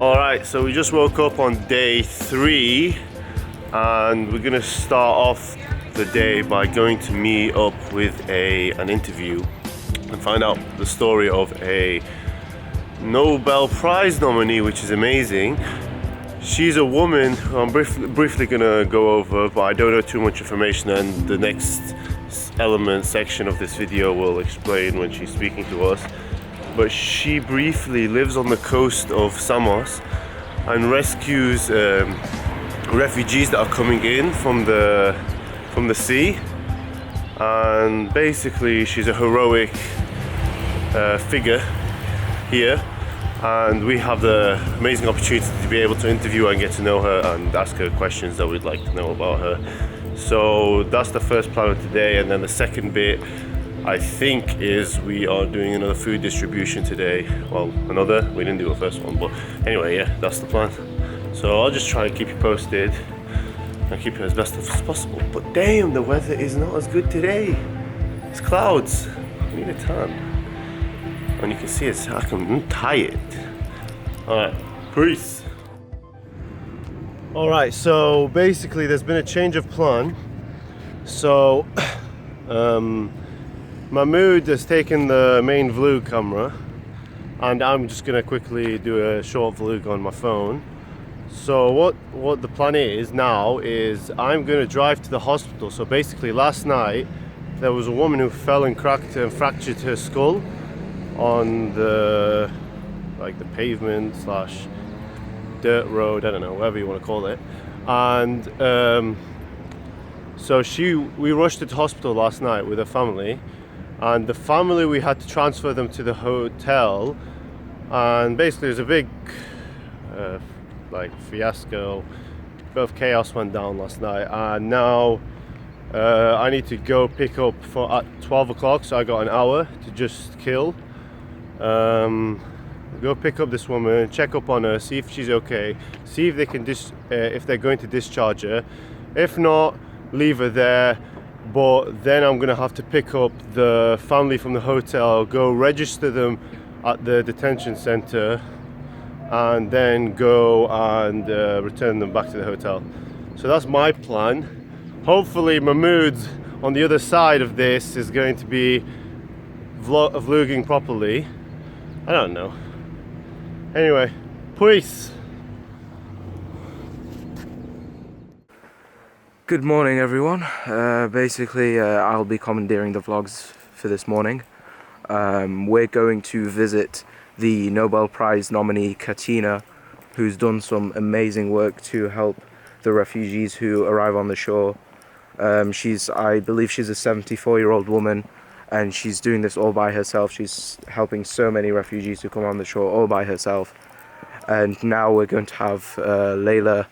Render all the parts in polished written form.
Alright, so we just woke up on day 3 and we're gonna start off the day by going to meet up with an interview and find out the story of a Nobel Prize nominee, which is amazing. She's a woman who I'm briefly gonna go over, but I don't know too much information, and the next section of this video will explain when she's speaking to us. But she briefly lives on the coast of Samos and rescues refugees that are coming in from the sea. And basically, she's a heroic figure here, and we have the amazing opportunity to be able to interview her and get to know her and ask her questions that we'd like to know about her. So that's the first plan of today, and then the second bit, I think, is we are doing another food distribution today. Well, we didn't do the first one, but anyway, yeah, that's the plan. So I'll just try and keep you posted and keep it as best as possible. But damn, the weather is not as good today. It's clouds. I need a tan. And you can see I'm tired. Alright, peace. Alright, so basically there's been a change of plan. So Mahmoud has taken the main vlog camera, and I'm just gonna quickly do a short vlog on my phone. So what the plan is now is I'm gonna drive to the hospital. So basically last night there was a woman who fell and cracked and fractured her skull on the pavement / dirt road, I don't know, whatever you want to call it. And so we rushed to the hospital last night with her family, and the family, we had to transfer them to the hotel. And basically there's a big fiasco, a bit of chaos went down last night, and now I need to go pick up at 12 o'clock, so I got an hour to just kill. Go pick up this woman, check up on her, see if she's okay, see if they can if they're going to discharge her. If not, leave her there. But then I'm gonna have to pick up the family from the hotel, go register them at the detention center, and then go and return them back to the hotel. So that's my plan. Hopefully Mahmoud on the other side of this is going to be vlogging properly. I don't know. Anyway, peace. Good morning, everyone. Basically, I'll be commandeering the vlogs for this morning. We're going to visit the Nobel Prize nominee Katina, who's done some amazing work to help the refugees who arrive on the shore. I believe she's a 74-year-old woman, and she's doing this all by herself. She's helping so many refugees who come on the shore all by herself. And now we're going to have Layla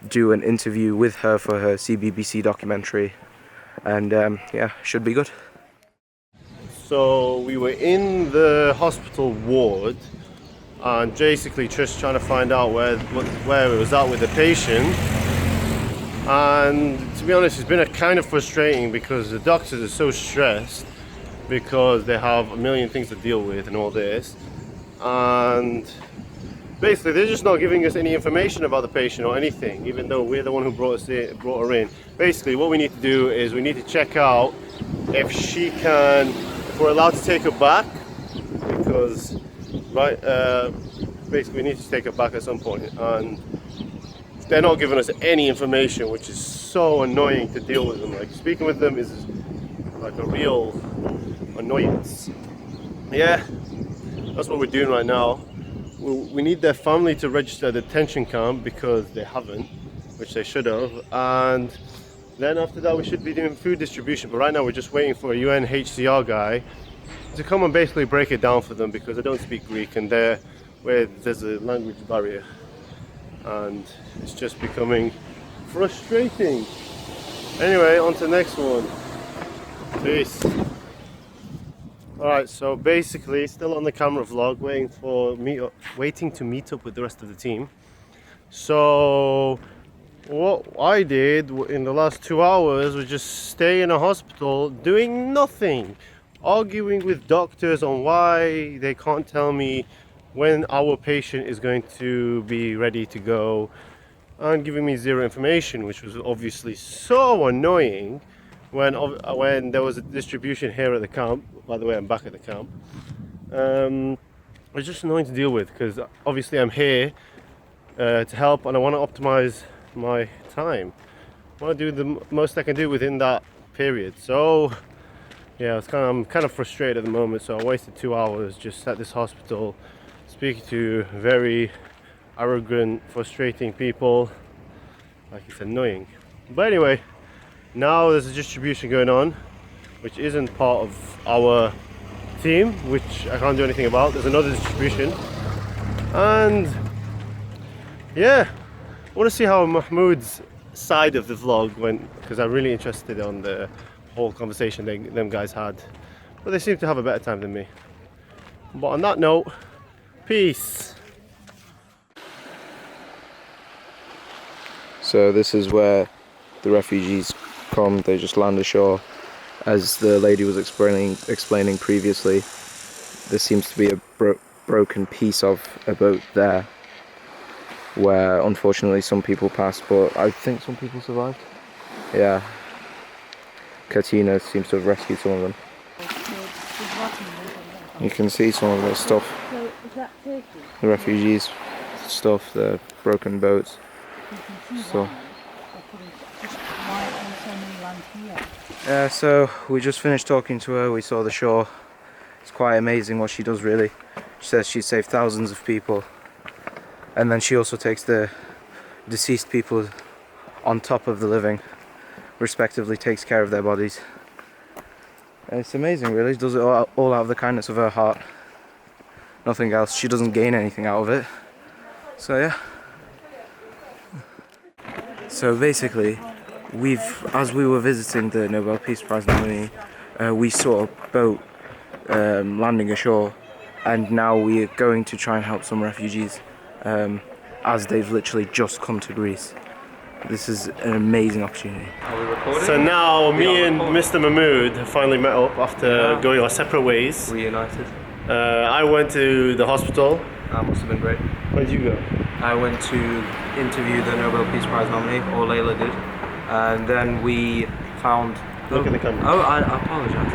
do an interview with her for her CBBC documentary, and yeah, should be good. So we were in the hospital ward and basically just trying to find out where it was at with the patient. And to be honest, it's been kind of frustrating because the doctors are so stressed because they have a million things to deal with and all this, and basically they're just not giving us any information about the patient or anything, even though we're the one who brought her in. Basically what we need to do is we need to check out if we're allowed to take her back, because basically we need to take her back at some point, and they're not giving us any information, which is so annoying to deal with them. Like, speaking with them is like a real annoyance. Yeah, that's what we're doing right now. We need their family to register the detention camp because they haven't, which they should have, and then after that we should be doing food distribution. But right now we're just waiting for a UNHCR guy to come and basically break it down for them, because they don't speak Greek and there's a language barrier, and it's just becoming frustrating. Anyway, on to the next one. Peace. Alright, so basically still on the camera vlog, waiting to meet up with the rest of the team. So what I did in the last 2 hours was just stay in a hospital doing nothing, arguing with doctors on why they can't tell me when our patient is going to be ready to go, and giving me zero information, which was obviously so annoying when there was a distribution here at the camp. By the way, I'm back at the camp. It's just annoying to deal with because obviously I'm here to help, and I want to optimize my time. I want to do the most I can do within that period. So yeah, I'm kind of frustrated at the moment. So I wasted 2 hours just at this hospital speaking to very arrogant, frustrating people. Like, it's annoying. But anyway, now there's a distribution going on, which isn't part of our team, which I can't do anything about. There's another distribution, and yeah, I want to see how Mahmoud's side of the vlog went, because I'm really interested on the whole conversation them guys had, but they seem to have a better time than me. But on that note, peace. So this is where the refugees come. They just land ashore. As the lady was explaining previously, there seems to be a broken piece of a boat there, where unfortunately some people passed, but I think some people survived. Yeah. Katina seems to have rescued some of them. You can see some of the stuff. So, is that Turkey? The refugees stuff, the broken boats. So. Yeah, so we just finished talking to her. We saw the shore. It's quite amazing what she does, really. She says she saved thousands of people, and then she also takes the deceased people on top of the living, respectively takes care of their bodies. And it's amazing, really. She does it all out of the kindness of her heart. Nothing else. She doesn't gain anything out of it. So yeah. So basically, as we were visiting the Nobel Peace Prize nominee, we saw a boat landing ashore, and now we are going to try and help some refugees as they've literally just come to Greece. This is an amazing opportunity. Are we recording? So now me and Mr. Mahmoud have finally met up after going our separate ways. Reunited. I went to the hospital. That must have been great. Where did you go? I went to interview the Nobel Peace Prize nominee, or Layla did, and then we found... Look at the camera. Oh, I apologise.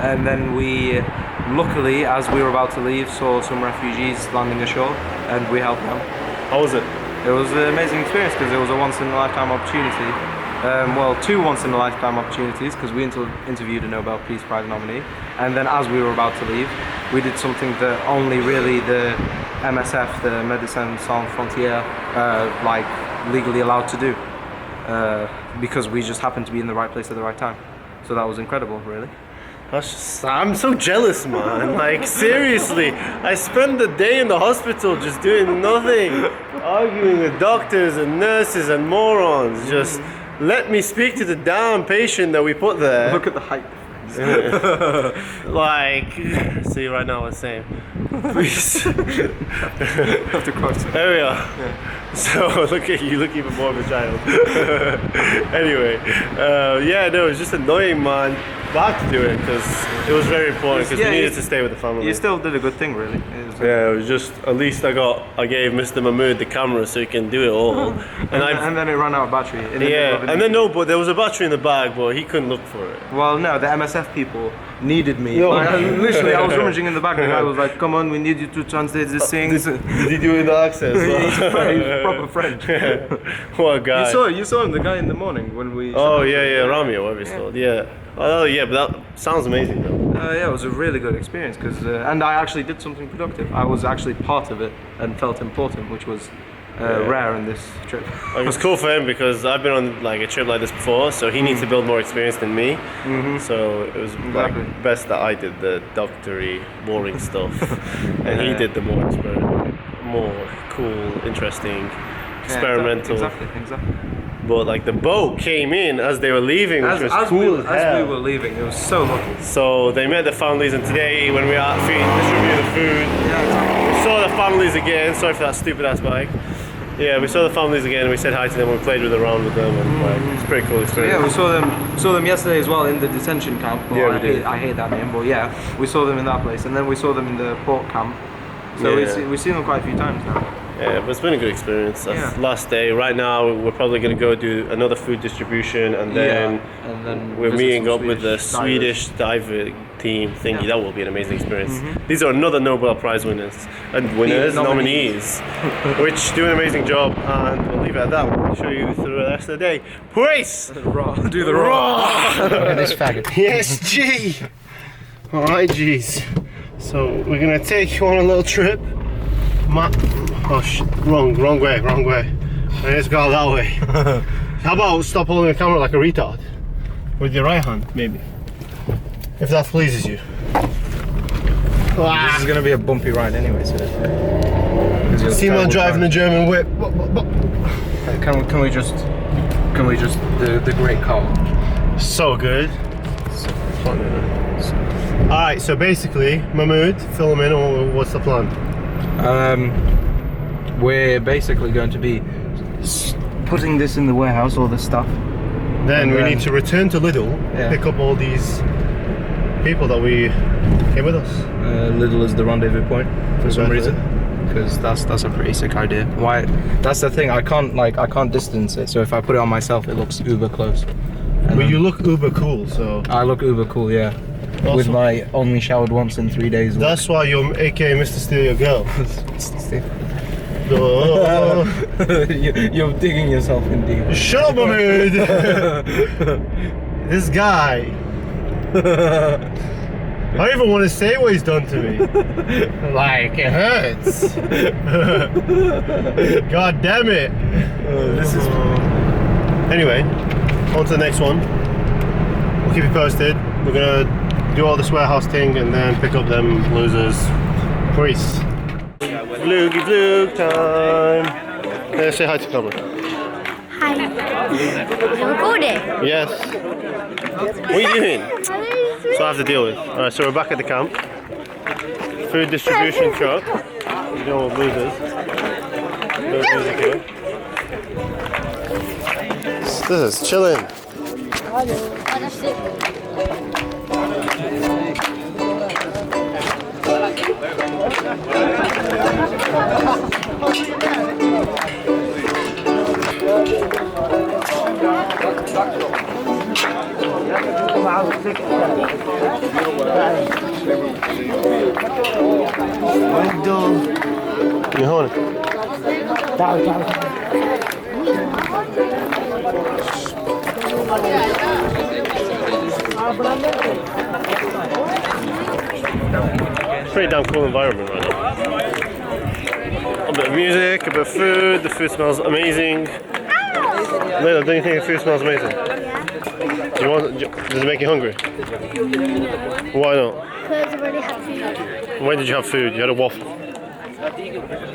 And then we, luckily, as we were about to leave, saw some refugees landing ashore, and we helped them. How was it? It was an amazing experience because it was a once-in-a-lifetime opportunity. Well, two once-in-a-lifetime opportunities, because we interviewed a Nobel Peace Prize nominee, and then as we were about to leave, we did something that only really the MSF, the Médecins Sans Frontières, like legally allowed to do, because we just happened to be in the right place at the right time. So that was incredible, really. I'm so jealous, man. Like, seriously, I spent the day in the hospital just doing nothing, arguing with doctors and nurses and morons. Just let me speak to the damn patient that we put there. Look at the height. Like, see, right now we're saying, please. Have to cross it. There we are. Yeah. So look at you, look even more of a child. Anyway, yeah, no, it's just annoying, man. But I had to do it because it was very important, because we needed to stay with the family. You still did a good thing, really. Yeah, it was just, at least I gave Mr. Mahmoud the camera so he can do it all. And then it ran out of battery. And then but there was a battery in the bag, but he couldn't look for it. Well, no, the MSF people needed me. Like, literally, I was rummaging in the bag, and the guy was like, "Come on, we need you to translate these things." Did he do it in the accent? He's proper French. What a guy. You saw him, the guy in the morning when we. Oh yeah, Rami or whatever he's called. Yeah. Oh yeah, but that sounds amazing though. Yeah, it was a really good experience because, and I actually did something productive. I was actually part of it and felt important, which was rare in this trip. It was cool for him because I've been on like a trip like this before, so he needs to build more experience than me. So it was like best that I did the doctory, boring stuff, and he did the more cool, interesting, experimental. Exactly. But like the boat came in as they were leaving, which was cool as hell. As we were leaving, it was so lucky. So they met the families, and today when we were out distributing the food, we saw the families again. Sorry for that stupid ass bike. Yeah, we saw the families again, and we said hi to them, we played around with them, and like, it's a pretty cool experience. Yeah, we saw them yesterday as well in the detention camp. Well, Yeah, we did. I hate that name, but yeah, we saw them in that place, and then we saw them in the port camp. So Yeah. we've seen them quite a few times now. Yeah, but it's been a good experience. That's last day. Right now, we're probably going to go do another food distribution, and then, and then we're visit meeting some up with the Swedish diver team thingy. That will be an amazing experience. These are another Nobel Prize winners and nominees, which do an amazing job, and we'll leave it at that. We'll show you through the rest of the day. Praise! Raw. Do the raw. Look at this faggot. Yes, G! Alright, G's. So, we're going to take you on a little trip. Oh shit, wrong way. I just got that way. How about stop holding the camera like a retard? With your right hand, maybe. If that pleases you. This is gonna be a bumpy ride anyway, so. See man driving the German whip. Can we just the great car? So good. Alright, so basically, Mahmood, fill him in, or what's the plan? We're basically going to be putting this in the warehouse, all the stuff. Then we need to return to Lidl, pick up all these people that we came with us. Lidl is the rendezvous point for some reason, because that's a pretty sick idea. Why? That's the thing. I can't distance it. So if I put it on myself, it looks uber close. But you look uber cool, so. I look uber cool, yeah. Also, with my only showered once in 3 days. That's why you're aka Mr. Steal Your Girl. You're digging yourself in deep. Shut up, Mahmood! This guy. I don't even want to say what he's done to me. Like, it hurts. God damn it. This is. Anyway, on to the next one. We'll keep you posted. We're gonna do all this warehouse thing and then pick up them losers. Peace. Vloogie vlog time. Say hi to the camera. Hi. You're recording? Yes. What are you doing? So I have to deal with. Alright, so we're back at the camp. Food distribution truck. We're doing with losers. No music here. This is chilling. You hold it. Pretty damn cool environment right now. A bit of music, a bit of food. The food smells amazing. Leila, don't you think the food smells amazing? Does it make you hungry? Why not? Because I've already had food. When did you have food? You had a waffle.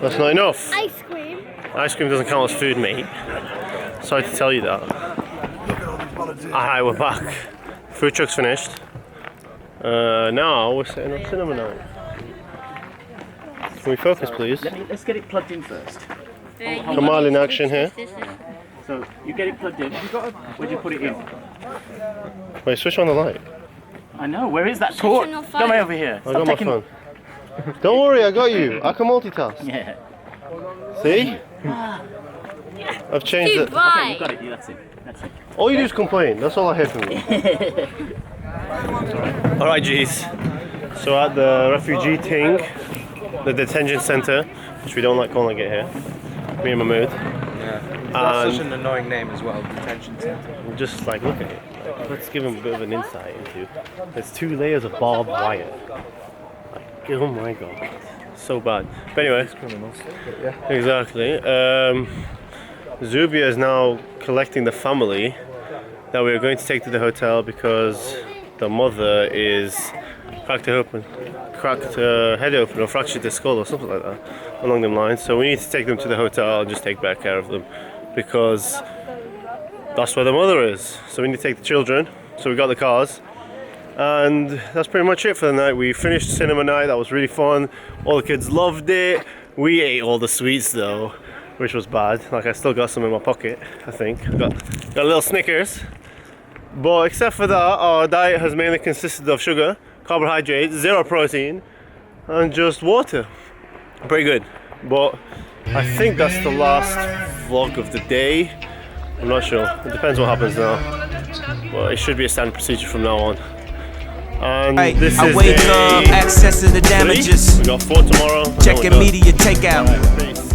That's not enough. Ice cream. Ice cream doesn't count as food, mate. Sorry to tell you that. Alright, we're back. Food truck's finished. Now we're setting up cinema night. Can we focus, please? Let's get it plugged in first. Kamal in action here. So you get it plugged in. Where'd you put it in? Wait, switch on the light. I know. Where is that cord? on your Come phone. over here. I got my phone. Don't worry, I got you. I can multitask. Yeah. See? I've changed it. Goodbye. You got it. Yeah, that's it. That's it. All you do is complain. That's all I hear from you. Alright, G's. So at the refugee thing, the detention center, which we don't like calling it here, me and Mahmood. That's such an annoying name as well, detention center. Just like, look at it. Let's give him a bit of an insight into. There's 2 layers of barbed wire. Like, oh my god, so bad. But anyway, exactly. Zubia is now collecting the family that we are going to take to the hotel because the mother is cracked her head open or fractured the skull or something like that along them lines. So we need to take them to the hotel and just take better care of them because that's where the mother is. So we need to take the children. So we got the cars. And that's pretty much it for the night. We finished cinema night. That was really fun. All the kids loved it. We ate all the sweets though, which was bad. Like, I still got some in my pocket, I think. Got a little Snickers. But except for that, our diet has mainly consisted of sugar, carbohydrates, 0 protein, and just water. Pretty good. But I think that's the last vlog of the day. I'm not sure. It depends what happens now. Well, it should be a standard procedure from now on. And this I is wake up, access to the damages. We got 4 tomorrow. Checking media takeout. Peace.